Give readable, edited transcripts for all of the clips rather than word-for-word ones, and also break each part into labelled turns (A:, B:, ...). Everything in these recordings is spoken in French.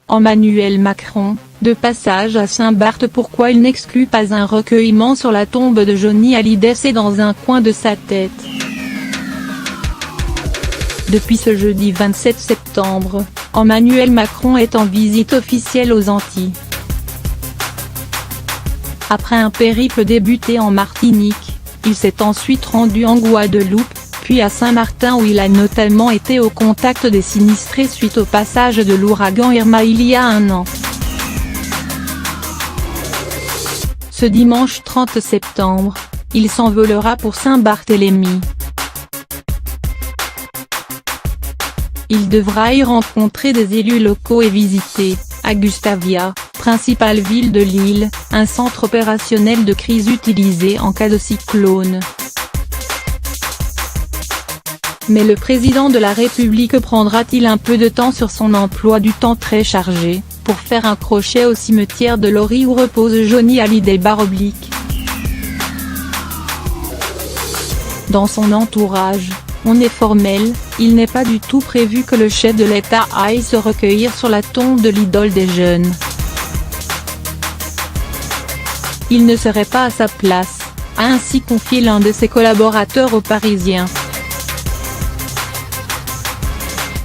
A: Emmanuel Macron, de passage à Saint-Barth. Pourquoi il n'exclut pas un recueillement sur la tombe de Johnny Hallyday? C'est dans un coin de sa tête. Depuis ce jeudi 27 septembre, Emmanuel Macron est en visite officielle aux Antilles. Après un périple débuté en Martinique, il s'est ensuite rendu en Guadeloupe, puis à Saint-Martin où il a notamment été au contact des sinistrés suite au passage de l'ouragan Irma il y a un an. Ce dimanche 30 septembre, il s'envolera pour Saint-Barthélemy. Il devra y rencontrer des élus locaux et visiter, à Gustavia, principale ville de l'île, un centre opérationnel de crise utilisé en cas de cyclone. Mais le président de la République prendra-t-il un peu de temps sur son emploi du temps très chargé, pour faire un crochet au cimetière de Lori où repose Johnny Hallyday ? Dans son entourage, on est formel, il n'est pas du tout prévu que le chef de l'État aille se recueillir sur la tombe de l'idole des jeunes. Il ne serait pas à sa place, a ainsi confié l'un de ses collaborateurs aux Parisiens.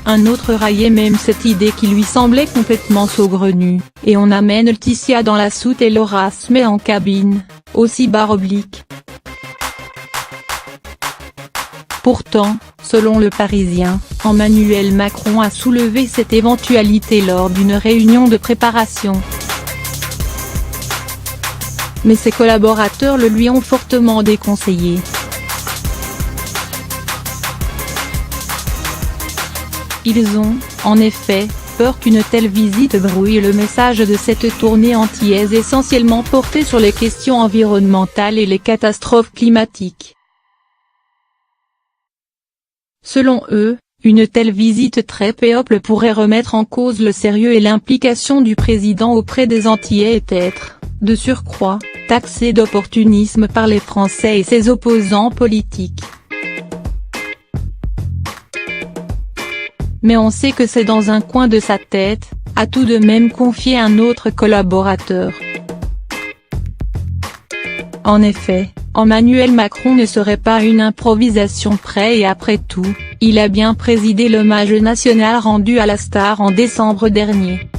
A: Un autre raillait même cette idée qui lui semblait complètement saugrenue, et on amène Laetitia dans la soute et Laura se met en cabine, aussi /. Pourtant, selon Le Parisien, Emmanuel Macron a soulevé cette éventualité lors d'une réunion de préparation. Mais ses collaborateurs le lui ont fortement déconseillé. Ils ont, en effet, peur qu'une telle visite brouille le message de cette tournée antillaise essentiellement portée sur les questions environnementales et les catastrophes climatiques. Selon eux, une telle visite très peuple pourrait remettre en cause le sérieux et l'implication du président auprès des Antillais et être, de surcroît, taxé d'opportunisme par les Français et ses opposants politiques. Mais on sait que c'est dans un coin de sa tête, a tout de même confié un autre collaborateur. En effet, Emmanuel Macron ne serait pas une improvisation près et après tout, il a bien présidé l'hommage national rendu à la star en décembre dernier.